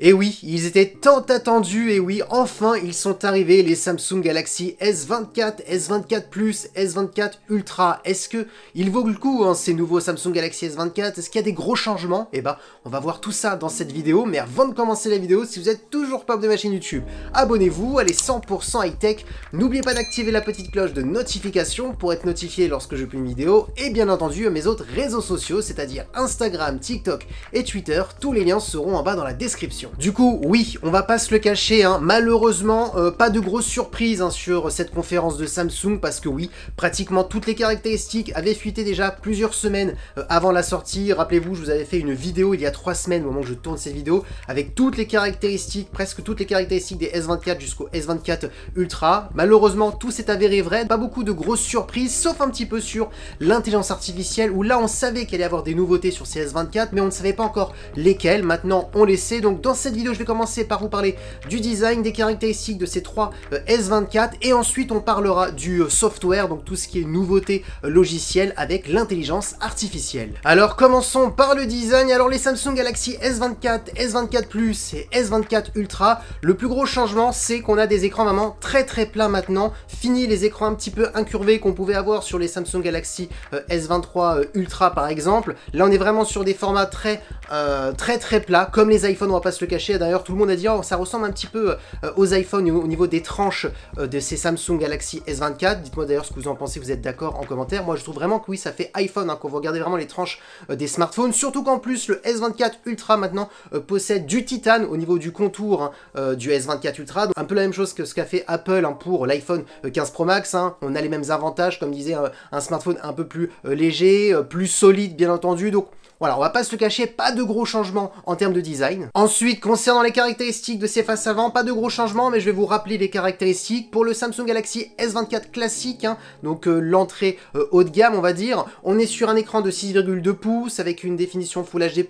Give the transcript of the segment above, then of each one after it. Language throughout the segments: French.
Et oui, ils étaient tant attendus, et oui, enfin ils sont arrivés, les Samsung Galaxy S24, S24 Plus, S24 Ultra. Est-ce que il vaut le coup, hein, ces nouveaux Samsung Galaxy S24? Est-ce qu'il y a des gros changements? Eh ben, on va voir tout ça dans cette vidéo, mais avant de commencer la vidéo, si vous êtes toujours pas de ma chaîne YouTube, abonnez-vous, elle est 100% high-tech. N'oubliez pas d'activer la petite cloche de notification pour être notifié lorsque je publie une vidéo, et bien entendu mes autres réseaux sociaux, c'est-à-dire Instagram, TikTok et Twitter, tous les liens seront en bas dans la description. Du coup, oui, on va pas se le cacher, hein, malheureusement, pas de grosses surprises hein, sur cette conférence de Samsung, parce que oui, pratiquement toutes les caractéristiques avaient fuité déjà plusieurs semaines avant la sortie. Rappelez-vous, je vous avais fait une vidéo il y a 3 semaines au moment où je tourne cette vidéo, avec toutes les caractéristiques, presque toutes les caractéristiques des S24 jusqu'au S24 Ultra. Malheureusement, tout s'est avéré vrai, pas beaucoup de grosses surprises, sauf un petit peu sur l'intelligence artificielle, où là on savait qu'il allait y avoir des nouveautés sur ces S24, mais on ne savait pas encore lesquelles. Maintenant, on les sait. Donc dans cette vidéo, je vais commencer par vous parler du design, des caractéristiques de ces 3 S24, et ensuite on parlera du software, donc tout ce qui est nouveauté logicielle avec l'intelligence artificielle. Alors commençons par le design. Alors les Samsung Galaxy S24, S24 Plus et S24 Ultra, le plus gros changement c'est qu'on a des écrans vraiment très plats maintenant. Fini les écrans un petit peu incurvés qu'on pouvait avoir sur les Samsung Galaxy S23 Ultra par exemple. Là on est vraiment sur des formats très plats, comme les iPhones, on va pas se le cacher. D'ailleurs tout le monde a dit oh, ça ressemble un petit peu aux iPhones au niveau des tranches de ces Samsung Galaxy S24. Dites-moi d'ailleurs ce que vous en pensez, vous êtes d'accord en commentaire. Moi je trouve vraiment que oui, ça fait iPhone, hein, quand vous regardez vraiment les tranches des smartphones, surtout qu'en plus le S24 Ultra maintenant possède du titane au niveau du contour hein, du S24 Ultra. Donc, un peu la même chose que ce qu'a fait Apple hein, pour l'iPhone 15 Pro Max, hein. On a les mêmes avantages, comme disait un smartphone un peu plus léger, plus solide bien entendu. Donc voilà, on va pas se le cacher, pas de gros changements en termes de design. Ensuite, concernant les caractéristiques de ces faces avant, pas de gros changements, mais je vais vous rappeler les caractéristiques. Pour le Samsung Galaxy S24 classique, hein, donc l'entrée haut de gamme, on va dire, on est sur un écran de 6,2 pouces avec une définition Full HD+,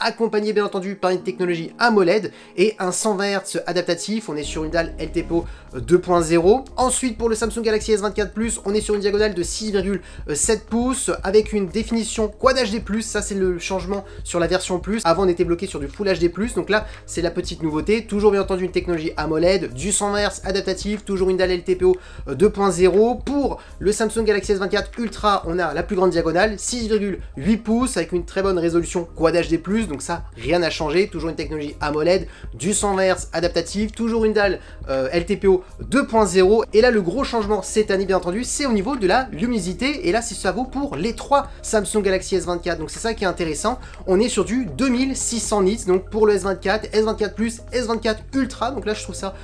accompagné bien entendu par une technologie AMOLED et un 120 Hz adaptatif. On est sur une dalle LTPO 2.0. Ensuite, pour le Samsung Galaxy S24 Plus, on est sur une diagonale de 6,7 pouces avec une définition Quad HD+, ça c'est le changement sur la version Plus. Avant on était bloqué sur du Full HD+, donc là c'est la petite nouveauté. Toujours bien entendu une technologie AMOLED, du 120 Hz adaptatif, toujours une dalle LTPO 2.0. Pour le Samsung Galaxy S24 Ultra, on a la plus grande diagonale, 6,8 pouces avec une très bonne résolution Quad HD+, donc ça rien n'a changé. Toujours une technologie AMOLED, du 120 Hz adaptatif, toujours une dalle LTPO 2.0. Et là le gros changement cette année bien entendu, c'est au niveau de la luminosité, et là ça vaut pour les 3 Samsung Galaxy S24, donc c'est ça qui est intéressant. On est sur du 2600 nits, donc pour le S24, S24 Plus, S24 Ultra, donc là je trouve ça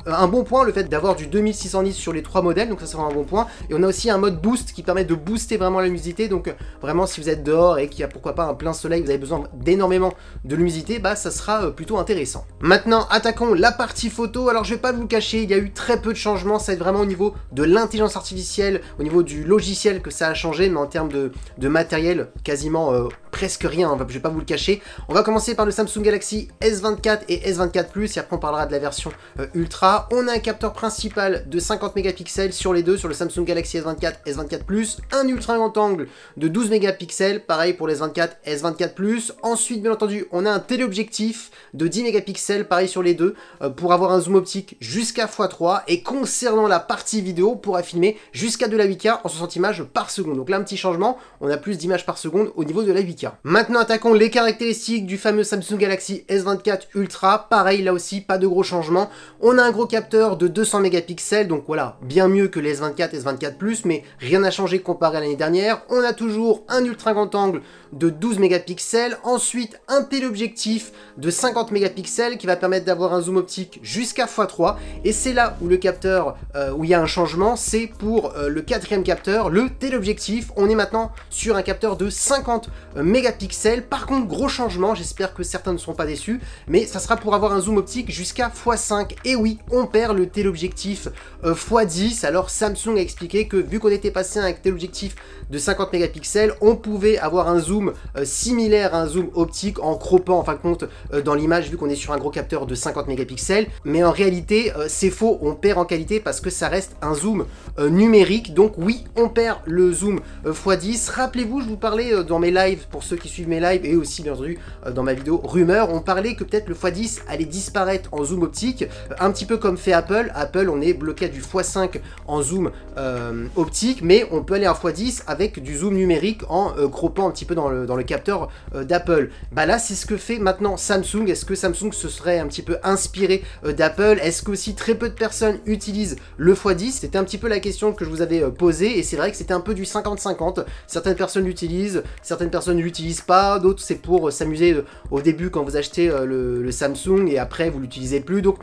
un bon point, le fait d'avoir du 2600 nits sur les 3 modèles, donc ça c'est vraiment un bon point. Et on a aussi un mode boost qui permet de booster vraiment la luminosité, donc vraiment si vous êtes dehors et qu'il y a pourquoi pas un plein soleil, vous avez besoin d'énormément de luminosité, bah ça sera plutôt intéressant. Maintenant attaquons la partie photo. Alors je vais pas vous le cacher, il y a eu très peu de changements, ça va être vraiment au niveau de l'intelligence artificielle, au niveau du logiciel que ça a changé, mais en termes de matériel, quasiment presque rien, je vais pas vous le cacher. On va commencer par le Samsung Galaxy S24 et S24 Plus, et après on parlera de la version Ultra. On a un capteur principal de 50 mégapixels sur les deux, sur le Samsung Galaxy S24, S24 Plus, un ultra grand angle de 12 mégapixels, pareil pour les S24, S24 Plus. Ensuite, bien entendu, on a un téléobjectif de 10 mégapixels, pareil sur les deux, pour avoir un zoom optique jusqu'à x3, et concernant la partie vidéo, on pourra filmer jusqu'à de la 8K en 60 images par seconde. Donc là, un petit changement, on a plus d'images par seconde au niveau de la 8K. Maintenant, attaquons les caractéristiques du fameux Samsung Galaxy S24 Ultra. Pareil, là aussi, pas de gros changements. On a un gros capteur de 200 mégapixels, donc voilà, bien mieux que les S24 et S24 Plus, mais rien n'a changé comparé à l'année dernière. On a toujours un ultra grand angle de 12 mégapixels. Ensuite, un téléobjectif de 50 mégapixels qui va permettre d'avoir un zoom optique jusqu'à x3. Et c'est là où le capteur, où il y a un changement, c'est pour le 4e capteur, le téléobjectif. On est maintenant sur un capteur de 50 mégapixels. Par contre, gros changement, j'espère que certains ne seront pas déçus, mais ça sera pour avoir un zoom optique jusqu'à x5. Et oui, on perd le téléobjectif x10. Alors Samsung a expliqué que vu qu'on était passé à un téléobjectif de 50 mégapixels, on pouvait avoir un zoom similaire à un zoom optique en croppant en fin de compte dans l'image, vu qu'on est sur un gros capteur de 50 mégapixels. Mais en réalité, c'est faux, on perd en qualité parce que ça reste un zoom numérique. Donc oui, on perd le zoom x10. Rappelez-vous, je vous parlais dans mes lives pour pour ceux qui suivent mes lives et aussi bien entendu dans ma vidéo rumeur, on parlait que peut-être le x10 allait disparaître en zoom optique, un petit peu comme fait Apple. Apple, on est bloqué à du x5 en zoom optique, mais on peut aller à x10 avec du zoom numérique en croppant un petit peu dans le capteur d'Apple. Bah là, c'est ce que fait maintenant Samsung. Est-ce que Samsung se serait un petit peu inspiré d'Apple? Est-ce que aussi très peu de personnes utilisent le x10? C'était un petit peu la question que je vous avais posée, et c'est vrai que c'était un peu du 50-50. Certaines personnes l'utilisent, certaines personnes ne l'utilisent pas, d'autres c'est pour s'amuser au début quand vous achetez le Samsung, et après vous l'utilisez plus. Donc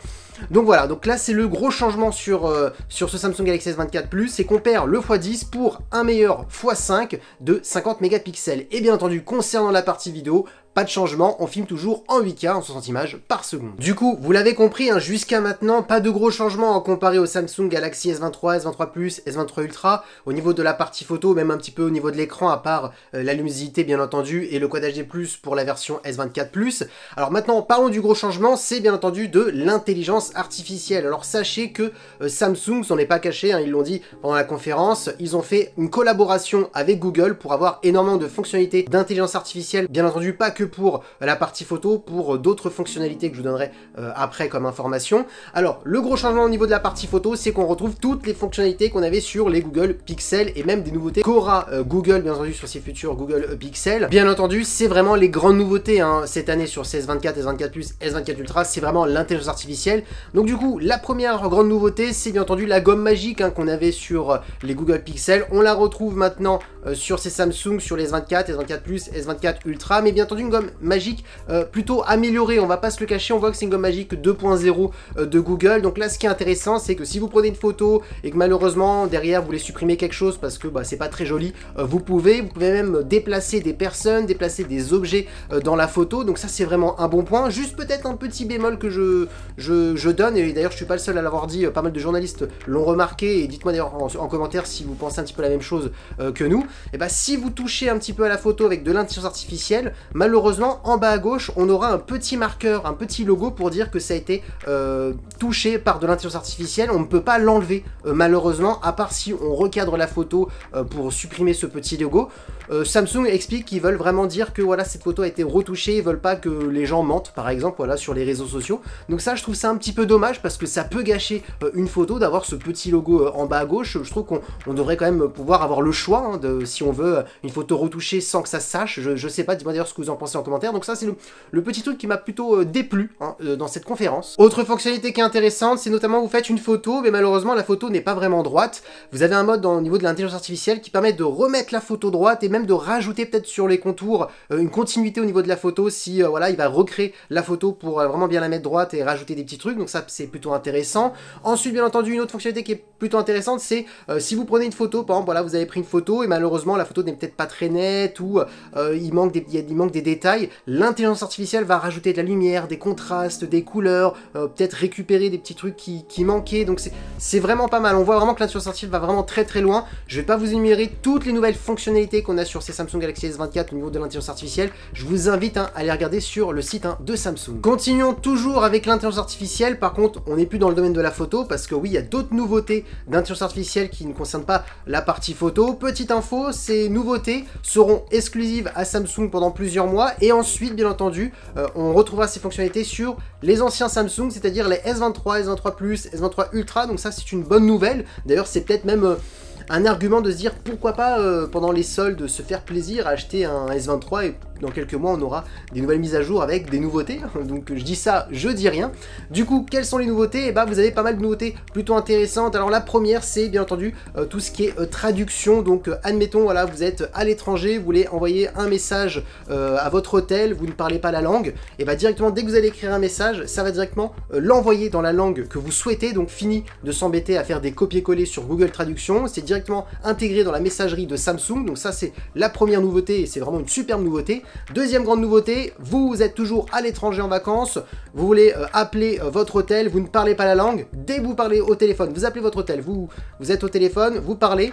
voilà, donc là c'est le gros changement sur ce Samsung Galaxy S24 Plus, c'est qu'on perd le x10 pour un meilleur x5 de 50 mégapixels. Et bien entendu, concernant la partie vidéo, pas de changement, on filme toujours en 8K, en 60 images par seconde. Du coup, vous l'avez compris, hein, jusqu'à maintenant, pas de gros changements comparé au Samsung Galaxy S23, S23 Plus, S23 Ultra, au niveau de la partie photo, même un petit peu au niveau de l'écran, à part la luminosité bien entendu, et le Quad HD+, pour la version S24 Plus. Alors maintenant, parlons du gros changement, c'est bien entendu de l'intelligence artificielle. Alors sachez que Samsung s'en est pas caché, hein, ils l'ont dit pendant la conférence, ils ont fait une collaboration avec Google pour avoir énormément de fonctionnalités d'intelligence artificielle, bien entendu pas que pour la partie photo, pour d'autres fonctionnalités que je vous donnerai après comme information. Alors, le gros changement au niveau de la partie photo, c'est qu'on retrouve toutes les fonctionnalités qu'on avait sur les Google Pixel et même des nouveautés qu'aura Google, bien entendu, sur ses futurs Google Pixel. Bien entendu, c'est vraiment les grandes nouveautés hein, cette année sur ces S24, S24 Plus, S24 Ultra, c'est vraiment l'intelligence artificielle. Donc du coup, la première grande nouveauté, c'est bien entendu la gomme magique hein, qu'on avait sur les Google Pixel. On la retrouve maintenant sur ces Samsung, sur les S24, S24 Plus, S24 Ultra, mais bien entendu une gomme magique plutôt améliorée, on va pas se le cacher, on voit que c'est une gomme magique 2.0 de Google. Donc là, ce qui est intéressant, c'est que si vous prenez une photo et que malheureusement derrière vous voulez supprimer quelque chose parce que bah, c'est pas très joli, vous pouvez même déplacer des personnes, déplacer des objets dans la photo. Donc ça, c'est vraiment un bon point. Juste peut-être un petit bémol que je donne, et d'ailleurs je suis pas le seul à l'avoir dit, pas mal de journalistes l'ont remarqué, et dites-moi d'ailleurs en commentaire si vous pensez un petit peu la même chose que nous. Et bah si vous touchez un petit peu à la photo avec de l'intelligence artificielle, malheureusement en bas à gauche on aura un petit marqueur, un petit logo pour dire que ça a été touché par de l'intelligence artificielle. On ne peut pas l'enlever malheureusement, à part si on recadre la photo pour supprimer ce petit logo. Samsung explique qu'ils veulent vraiment dire que voilà, cette photo a été retouchée, ils veulent pas que les gens mentent par exemple voilà, sur les réseaux sociaux. Donc ça, je trouve ça un petit peu dommage parce que ça peut gâcher une photo d'avoir ce petit logo en bas à gauche. Je trouve qu'on devrait quand même pouvoir avoir le choix hein, de si on veut une photo retouchée sans que ça se sache. Je sais pas, dites-moi d'ailleurs ce que vous en pensez en commentaire. Donc ça, c'est le petit truc qui m'a plutôt déplu hein, dans cette conférence. Autre fonctionnalité qui est intéressante, c'est notamment vous faites une photo, mais malheureusement la photo n'est pas vraiment droite. Vous avez un mode au niveau de l'intelligence artificielle qui permet de remettre la photo droite et même de rajouter peut-être sur les contours une continuité au niveau de la photo si voilà, il va recréer la photo pour vraiment bien la mettre droite et rajouter des petits trucs. Donc ça, c'est plutôt intéressant. Ensuite, bien entendu, une autre fonctionnalité qui est plutôt intéressante, c'est si vous prenez une photo, par exemple, voilà, vous avez pris une photo et malheureusement la photo n'est peut-être pas très nette ou il manque des détails, l'intelligence artificielle va rajouter de la lumière, des contrastes, des couleurs, peut-être récupérer des petits trucs qui manquaient. Donc c'est vraiment pas mal. On voit vraiment que l'intelligence artificielle va vraiment très très loin. Je vais pas vous énumérer toutes les nouvelles fonctionnalités qu'on a sur ces Samsung Galaxy S24 au niveau de l'intelligence artificielle. Je vous invite à aller regarder sur le site de Samsung. Continuons toujours avec l'intelligence artificielle. Par contre, on n'est plus dans le domaine de la photo parce que oui, il y a d'autres nouveautés d'intelligence artificielle qui ne concernent pas la partie photo. Petite info, ces nouveautés seront exclusives à Samsung pendant plusieurs mois et ensuite, bien entendu, on retrouvera ces fonctionnalités sur les anciens Samsung, c'est-à-dire les S23, S23 Plus, S23 Ultra. Donc ça, c'est une bonne nouvelle. D'ailleurs, c'est peut-être même un argument de se dire pourquoi pas pendant les soldes se faire plaisir à acheter un S23 et dans quelques mois on aura des nouvelles mises à jour avec des nouveautés. Donc je dis ça, je dis rien. Du coup, quelles sont les nouveautés? Et bah vous avez pas mal de nouveautés plutôt intéressantes. Alors la première, c'est bien entendu tout ce qui est traduction. Donc admettons, voilà, vous êtes à l'étranger, vous voulez envoyer un message à votre hôtel, vous ne parlez pas la langue, et bah directement dès que vous allez écrire un message, ça va directement l'envoyer dans la langue que vous souhaitez. Donc fini de s'embêter à faire des copier-coller sur Google Traduction, c'est directement intégré dans la messagerie de Samsung. Donc ça, c'est la première nouveauté et c'est vraiment une superbe nouveauté. Deuxième grande nouveauté, vous êtes toujours à l'étranger en vacances, vous voulez appeler votre hôtel, vous ne parlez pas la langue, dès que vous parlez au téléphone, vous appelez votre hôtel, vous êtes au téléphone, vous parlez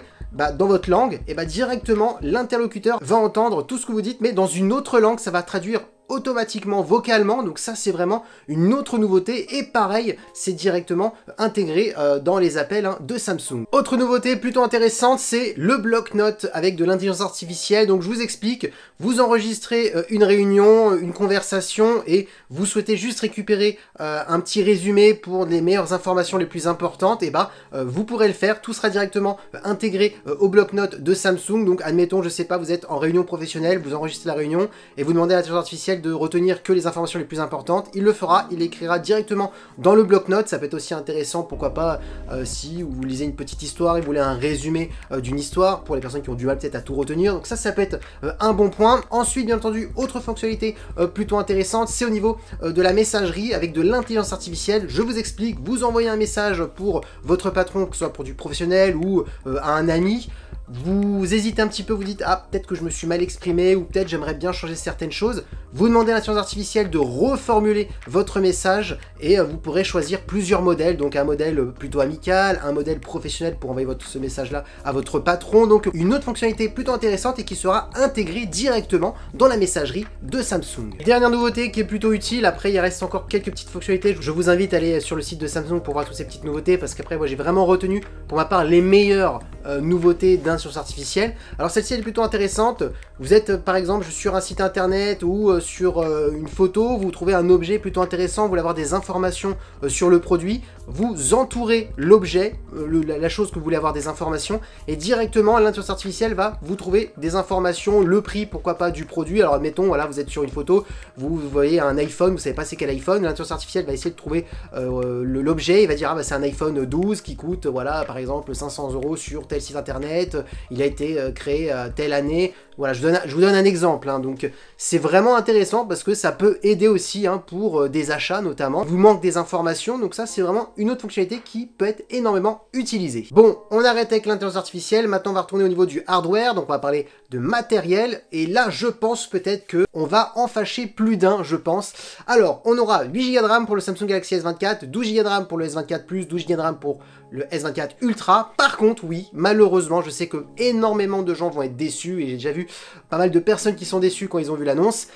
dans votre langue, et directement l'interlocuteur va entendre tout ce que vous dites, mais dans une autre langue. Ça va traduire automatiquement vocalement, donc ça c'est vraiment une autre nouveauté, et pareil, c'est directement intégré dans les appels de Samsung. Autre nouveauté plutôt intéressante, c'est le bloc-notes avec de l'intelligence artificielle. Donc je vous explique, vous enregistrez une réunion, une conversation, et vous souhaitez juste récupérer un petit résumé pour les meilleures informations les plus importantes, et vous pourrez le faire, tout sera directement intégré au bloc-notes de Samsung. Donc admettons, je sais pas, vous êtes en réunion professionnelle, vous enregistrez la réunion, et vous demandez à l'intelligence artificielle de retenir que les informations les plus importantes, il le fera, il écrira directement dans le bloc-notes. Ça peut être aussi intéressant, pourquoi pas, si vous lisez une petite histoire et vous voulez un résumé d'une histoire, pour les personnes qui ont du mal peut-être à tout retenir, donc ça peut être un bon point. Ensuite, bien entendu, autre fonctionnalité plutôt intéressante, c'est au niveau de la messagerie avec de l'intelligence artificielle. Je vous explique, vous envoyez un message pour votre patron, que ce soit pour du professionnel ou à un ami, vous hésitez un petit peu, vous dites « Ah, peut-être que je me suis mal exprimé, ou peut-être j'aimerais bien changer certaines choses », vous demandez à l'intelligence artificielle de reformuler votre message, et vous pourrez choisir plusieurs modèles, donc un modèle plutôt amical, un modèle professionnel pour envoyer ce message-là à votre patron, donc une autre fonctionnalité plutôt intéressante et qui sera intégrée directement dans la messagerie de Samsung. Dernière nouveauté qui est plutôt utile, après il reste encore quelques petites fonctionnalités, je vous invite à aller sur le site de Samsung pour voir toutes ces petites nouveautés, parce qu'après moi j'ai vraiment retenu pour ma part les meilleures nouveautés d'intelligence artificielle. Alors celle-ci elle est plutôt intéressante, vous êtes par exemple sur un site internet ou sur une photo, vous trouvez un objet plutôt intéressant, vous voulez avoir des informations sur le produit, vous entourez l'objet, la chose que vous voulez avoir des informations, et directement l'intelligence artificielle va vous trouver des informations, le prix pourquoi pas du produit. Alors admettons, voilà, vous êtes sur une photo, vous voyez un iPhone, vous savez pas c'est quel iPhone, l'intelligence artificielle va essayer de trouver l'objet, il va dire ah bah c'est un iPhone 12 qui coûte voilà par exemple 500 € sur tel site internet, il a été créé telle année. Voilà, je vous donne un exemple, donc c'est vraiment intéressant parce que ça peut aider aussi pour des achats notamment. Il vous manque des informations, donc ça c'est vraiment une autre fonctionnalité qui peut être énormément utilisée. Bon, on arrête avec l'intelligence artificielle, maintenant on va retourner au niveau du hardware, donc on va parler de matériel, et là je pense peut-être que on va en fâcher plus d'un, je pense. Alors, on aura 8 Go de RAM pour le Samsung Galaxy S24, 12 Go de RAM pour le S24 Plus, 12 Go de RAM pour le S24 Ultra. Par contre, oui, malheureusement, je sais que énormément de gens vont être déçus, et j'ai déjà vu pas mal de personnes qui sont déçues quand ils ont vu l'annonce.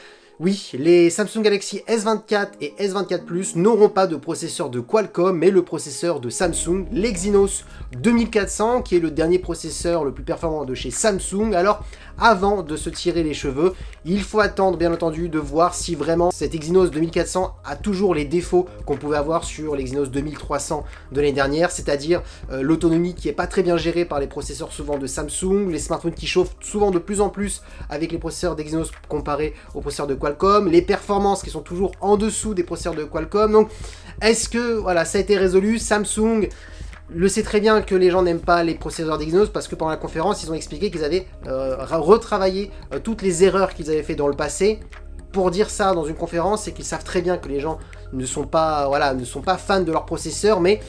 Oui, les Samsung Galaxy S24 et S24 Plus n'auront pas de processeur de Qualcomm, mais le processeur de Samsung, l'Exynos 2400, qui est le dernier processeur le plus performant de chez Samsung. Alors, avant de se tirer les cheveux, il faut attendre bien entendu de voir si vraiment cet Exynos 2400 a toujours les défauts qu'on pouvait avoir sur l'Exynos 2300 de l'année dernière, c'est-à-dire l'autonomie qui est pas très bien gérée par les processeurs souvent de Samsung, les smartphones qui chauffent souvent de plus en plus avec les processeurs d'Exynos comparés aux processeurs de Qualcomm, les performances qui sont toujours en dessous des processeurs de Qualcomm. Donc est-ce que voilà, ça a été résolu? Samsung le sait très bien que les gens n'aiment pas les processeurs d'Exynos, parce que pendant la conférence ils ont expliqué qu'ils avaient retravaillé toutes les erreurs qu'ils avaient fait dans le passé. Pour dire ça dans une conférence, c'est qu'ils savent très bien que les gens ne sont pas fans de leur processeur, mais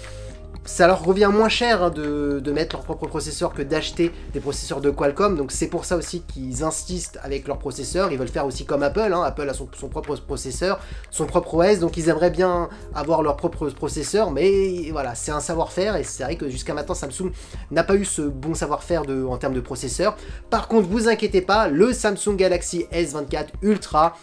ça leur revient moins cher de mettre leur propre processeur que d'acheter des processeurs de Qualcomm. Donc c'est pour ça aussi qu'ils insistent avec leur processeur. Ils veulent faire aussi comme Apple, Apple a son propre processeur, son propre OS, donc ils aimeraient bien avoir leur propre processeur, mais voilà, c'est un savoir-faire, et c'est vrai que jusqu'à maintenant Samsung n'a pas eu ce bon savoir-faire en termes de processeur. Par contre, vous inquiétez pas, le Samsung Galaxy S24 Ultra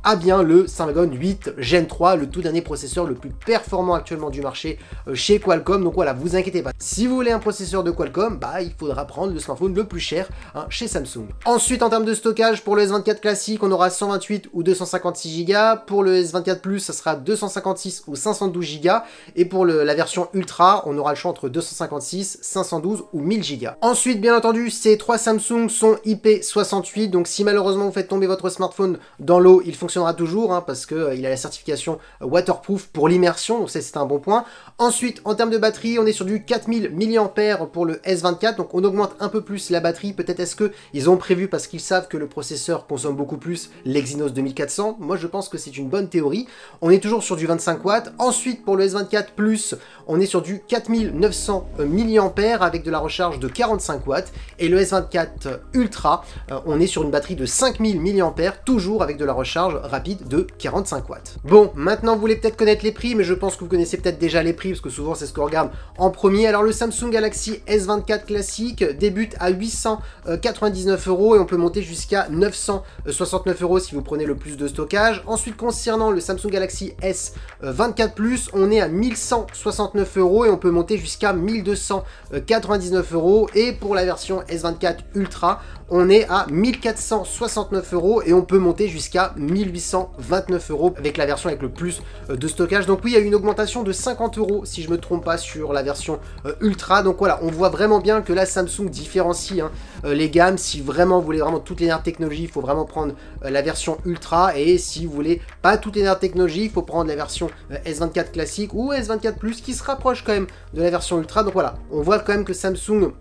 a bien le Snapdragon 8 Gen 3, le tout dernier processeur le plus performant actuellement du marché chez Qualcomm. Donc voilà, vous inquiétez pas. Si vous voulez un processeur de Qualcomm, il faudra prendre le smartphone le plus cher chez Samsung. Ensuite, en termes de stockage, pour le S24 classique, on aura 128 ou 256 Go. Pour le S24 Plus, ça sera 256 ou 512 Go. Et pour la version Ultra, on aura le choix entre 256, 512 ou 1000 Go. Ensuite, bien entendu, ces trois Samsung sont IP68. Donc si malheureusement vous faites tomber votre smartphone dans l'eau, il fonctionnera toujours parce qu'il a la certification waterproof pour l'immersion, donc c'est un bon point. Ensuite, en termes de batterie, on est sur du 4000 mAh pour le S24, donc on augmente un peu plus la batterie. Peut-être est-ce qu'ils ont prévu parce qu'ils savent que le processeur consomme beaucoup plus l'Exynos 2400. Moi je pense que c'est une bonne théorie. On est toujours sur du 25 watts. Ensuite, pour le S24 Plus, on est sur du 4900 mAh avec de la recharge de 45 watts. Et le S24 Ultra, on est sur une batterie de 5000 mAh, toujours avec de la recharge rapide de 45 watts. Bon, maintenant vous voulez peut-être connaître les prix, mais je pense que vous connaissez peut-être déjà les prix, parce que souvent c'est ce qu'on regarde en premier. Alors le Samsung Galaxy S24 classique débute à 899 € et on peut monter jusqu'à 969 € si vous prenez le plus de stockage. Ensuite, concernant le Samsung Galaxy S24 Plus, on est à 1169 € et on peut monter jusqu'à 1299 €. Et pour la version S24 Ultra, on est à 1469 € et on peut monter jusqu'à 1829 € avec la version avec le plus de stockage. Donc oui, il y a une augmentation de 50 € si je me trompe pas sur la version Ultra. Donc voilà, on voit vraiment bien que là Samsung différencie les gammes. Si vraiment vous voulez vraiment toutes les dernières technologies, il faut vraiment prendre la version Ultra, et si vous voulez pas toutes les dernières technologies, il faut prendre la version S24 classique ou S24 Plus qui se rapproche quand même de la version Ultra. Donc voilà, on voit quand même que Samsung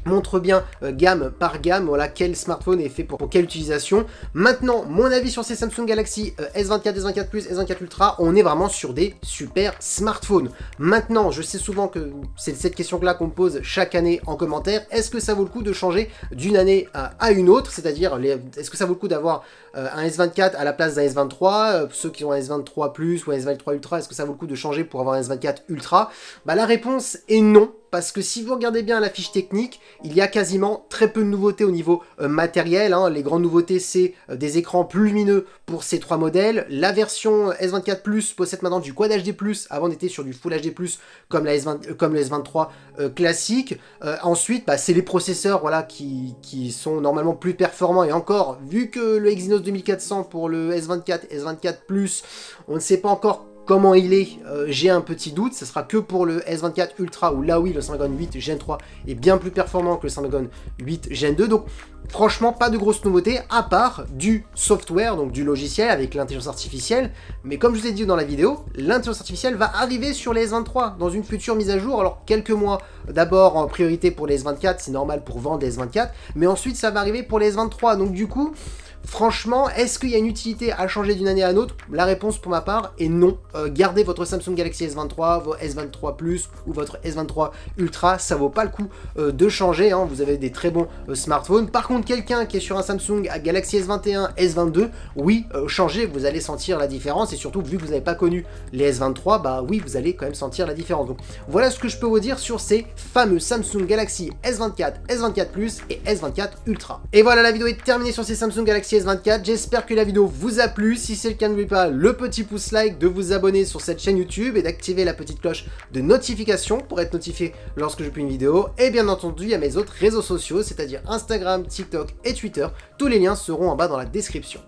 montre bien gamme par gamme, voilà, quel smartphone est fait pour quelle utilisation. Maintenant, mon avis sur ces Samsung Galaxy S24, S24 Plus, S24 Ultra, on est vraiment sur des super smartphones. Maintenant, je sais souvent que c'est cette question-là qu'on me pose chaque année en commentaire, est-ce que ça vaut le coup de changer d'une année à une autre, c'est-à-dire, est-ce que ça vaut le coup d'avoir un S24 à la place d'un S23, ceux qui ont un S23 Plus ou un S23 Ultra, est-ce que ça vaut le coup de changer pour avoir un S24 Ultra? Bah la réponse est non. Parce que si vous regardez bien la fiche technique, il y a quasiment très peu de nouveautés au niveau matériel. Les grandes nouveautés, c'est des écrans plus lumineux pour ces trois modèles. La version S24 Plus possède maintenant du Quad HD+, avant on était sur du Full HD+, comme le S23 classique. Ensuite, bah, c'est les processeurs voilà, qui sont normalement plus performants. Et encore, vu que le Exynos 2400 pour le S24, S24 Plus, on ne sait pas encore comment il est, j'ai un petit doute. Ce sera que pour le S24 Ultra, où là oui, le Snapdragon 8 Gen 3 est bien plus performant que le Snapdragon 8 Gen 2. Donc franchement, pas de grosses nouveautés, à part du software, donc du logiciel avec l'intelligence artificielle. Mais comme je vous ai dit dans la vidéo, l'intelligence artificielle va arriver sur les S23 dans une future mise à jour. Alors quelques mois d'abord en priorité pour les S24, c'est normal pour vendre les S24, mais ensuite ça va arriver pour les S23. Donc du coup, franchement, est-ce qu'il y a une utilité à changer d'une année à l'autre? La réponse pour ma part est non. Gardez votre Samsung Galaxy S23, votre S23 Plus ou votre S23 Ultra, ça vaut pas le coup de changer, vous avez des très bons smartphones. Par contre, quelqu'un qui est sur un Samsung Galaxy S21, S22, oui, changez, vous allez sentir la différence, et surtout, vu que vous n'avez pas connu les S23, bah oui, vous allez quand même sentir la différence. Donc voilà ce que je peux vous dire sur ces fameux Samsung Galaxy S24, S24 Plus et S24 Ultra. Et voilà, la vidéo est terminée sur ces Samsung Galaxy S24, j'espère que la vidéo vous a plu. Si c'est le cas, n'oubliez pas le petit pouce like, de vous abonner sur cette chaîne YouTube et d'activer la petite cloche de notification pour être notifié lorsque je publie une vidéo. Et bien entendu, il y a mes autres réseaux sociaux, c'est-à-dire Instagram, TikTok et Twitter. Tous les liens seront en bas dans la description.